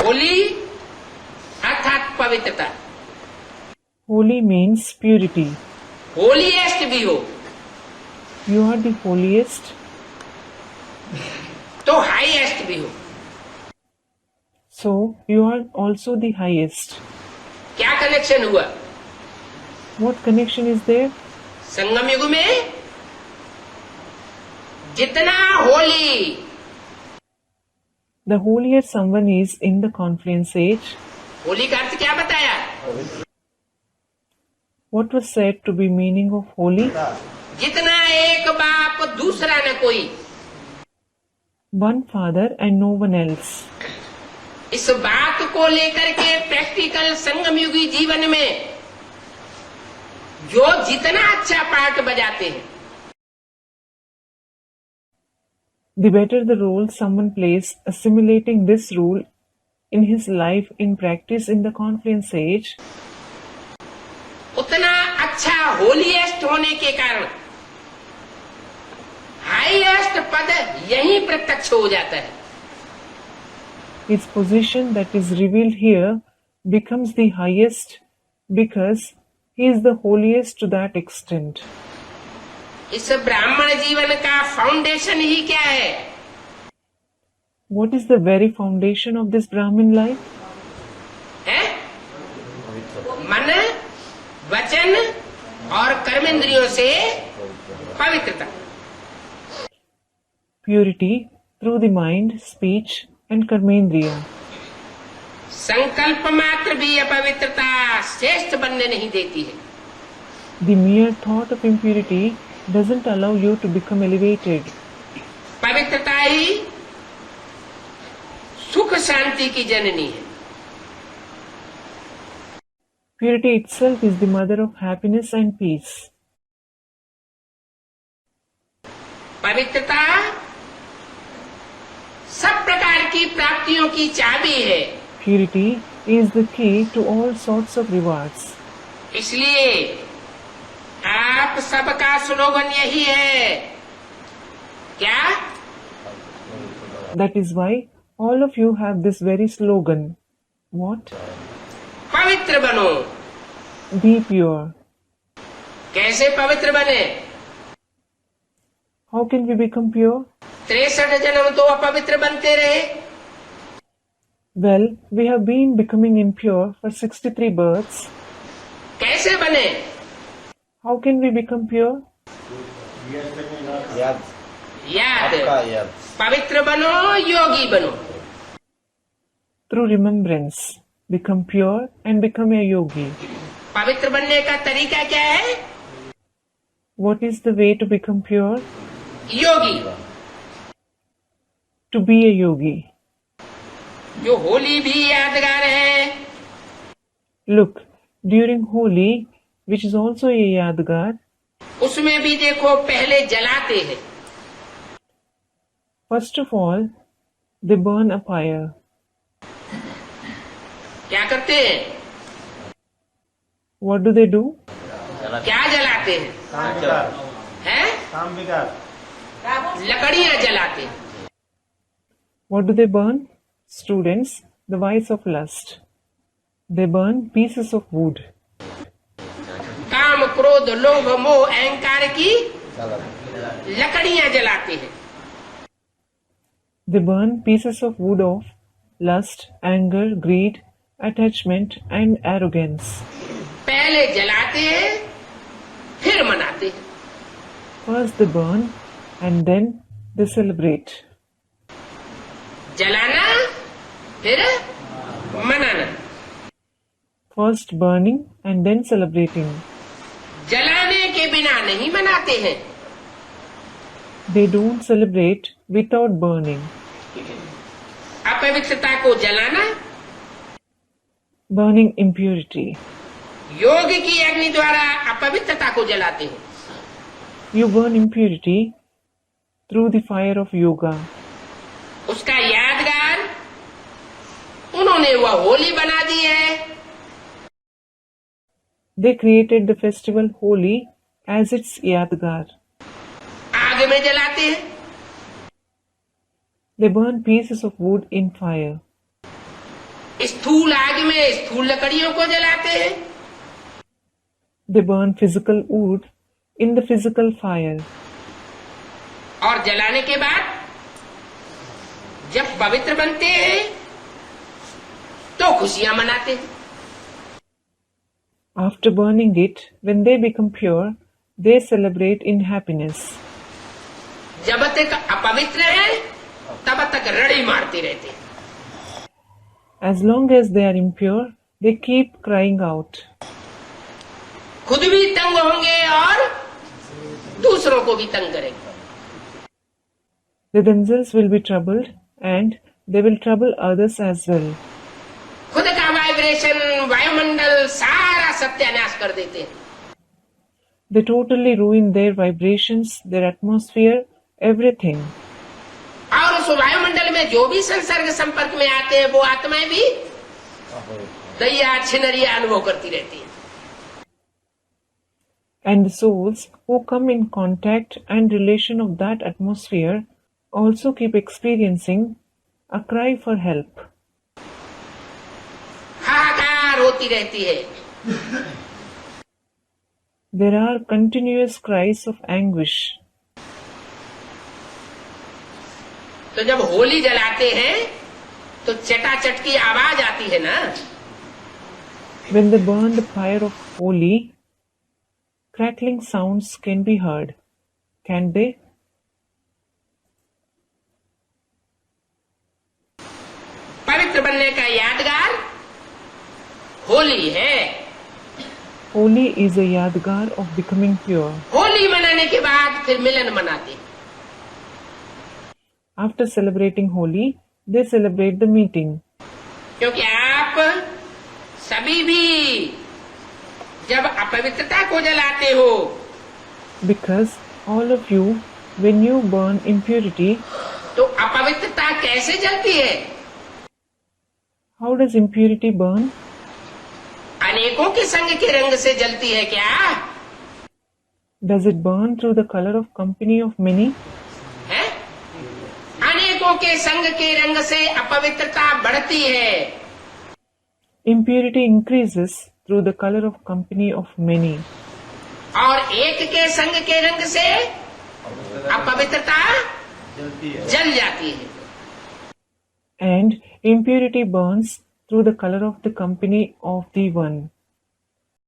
होली अर्थात पवित्रता। Holy means purity. Holiest भी हो You are the holiest, तो हाईएस्ट भी हो। so you are also the highest. क्या कनेक्शन हुआ? What connection is there? संगम युग में जितना Holi, The holier someone is in the confluence age. Holi का अर्थ क्या बताया? What was said to be meaning of holy? जितना एक बाप दूसरा न कोई। One father and no one else. इस बात को लेकर के प्रैक्टिकल संगम युगी जीवन में जो जितना अच्छा पार्ट बजाते हैं, The better the role someone plays assimilating this rule in his life in practice in the confluence age, उतना अच्छा होलीएस्ट होने के कारण हाईएस्ट पद यहीं प्रत्यक्ष हो जाता है। his position that is revealed here becomes the highest because he is the holiest to that extent. इस ब्राह्मण जीवन का फाउंडेशन ही क्या है? What is the very foundation of this Brahmin life? है मन, वचन और कर्मेंद्रियों से पवित्रता। Purity through the mind, speech and karmendriya. संकल्प मात्र भी अपवित्रता श्रेष्ठ बनने नहीं देती है। The mere thought of impurity doesn't allow you to become elevated. पवित्रता ही सुख शांति की जननी है। Purity itself is the mother of happiness and peace. पवित्रता सब प्रकार की प्राप्तियों की चाबी है। Purity is the key to all sorts of rewards. इसलिए आप सबका स्लोगन यही है, क्या? That is why all of you have this very slogan. What? पवित्र बनो। Be pure. कैसे पवित्र बने? How can we become pure? 63 जन्म तो अपवित्र बनते रहे। Well, we have been becoming impure for 63 births. कैसे बने? How can we become pure? याद। पवित्र बनो, योगी बनो। Through remembrance. Become pure and become a yogi. पवित्र बनने का तरीका क्या है? What is the way to become pure? Yogi. To be a yogi. जो होली भी यादगार है, Look, during Holi, which is also a yadgar, उसमें भी देखो पहले जलाते हैं। first of all, they burn a pyre. क्या करते हैं? What do they do? क्या जलाते हैं? हैं? लकड़ियां जलाते हैं। What do they burn? Students, the vice of lust. They burn pieces of wood. काम, क्रोध, लोभ, मोह, अहंकार की लकड़ियां जलाते हैं। They burn pieces of wood of lust, anger, greed, attachment and arrogance. पहले जलाते हैं, फिर मनाते हैं। First they burn and then they celebrate. जलाना, फिर मनाना। First burning and then celebrating. जलाने के बिना नहीं मनाते हैं। They don't celebrate without burning. अपवित्रता को जलाना, Burning impurity. योग की अग्नि द्वारा अपवित्रता को जलाते हैं। You burn impurity through the fire of yoga. उसका यादगार उन्होंने वह होली बना दी है। They created the festival Holi as its yadgar. आग में जलाते हैं। They burn pieces of wood in fire. स्थूल आग में स्थूल लकड़ियों को जलाते हैं, They burn physical wood in the physical fire. और जलाने के बाद जब पवित्र बनते हैं तो खुशियां मनाते हैं। After burning it, when they become pure, they celebrate in happiness. जब तक अपवित्र है तब तक रड़ी मारते रहते हैं। As long as they are impure, they keep crying out. खुद भी तंग होंगे और दूसरों को भी तंग करेंगे। They themselves will be troubled and they will trouble others as well. खुद का वाइब्रेशन, वायुमंडल सारा सत्यानाश कर देते हैं। They totally ruin their vibrations, their atmosphere, everything. और उस वायुमंडल में जो भी संसर्ग संपर्क में आते हैं वो आत्माएं भी दैया छिनरिया अनुभव करती रहती है। And the souls who come in contact and relation of that atmosphere also keep experiencing a cry for help. हाहाकार होती रहती है। There are continuous cries of anguish. तो जब होली जलाते हैं तो चटाचट की आवाज आती है ना। When they burn the fire of Holi, crackling sounds can be heard, can't they? पवित्र बनने का यादगार होली है। Holi is a yadgar of becoming pure. Holi मनाने के बाद फिर मिलन मनाते हैं। After celebrating Holi, they celebrate the meeting. क्योंकि आप सभी भी जब अपवित्रता को जलाते हो Because all of you, when you burn impurity, तो अपवित्रता कैसे जलती है? how does impurity burn? अनेकों के संग के रंग से जलती है क्या? Does it burn through the color of company of many? है? अनेकों के संग के रंग से अपवित्रता बढ़ती है। Impurity increases through the color of company of many. और एक के संग के रंग से अपवित्रता जल जाती है। And impurity burns through the color of the company of the one.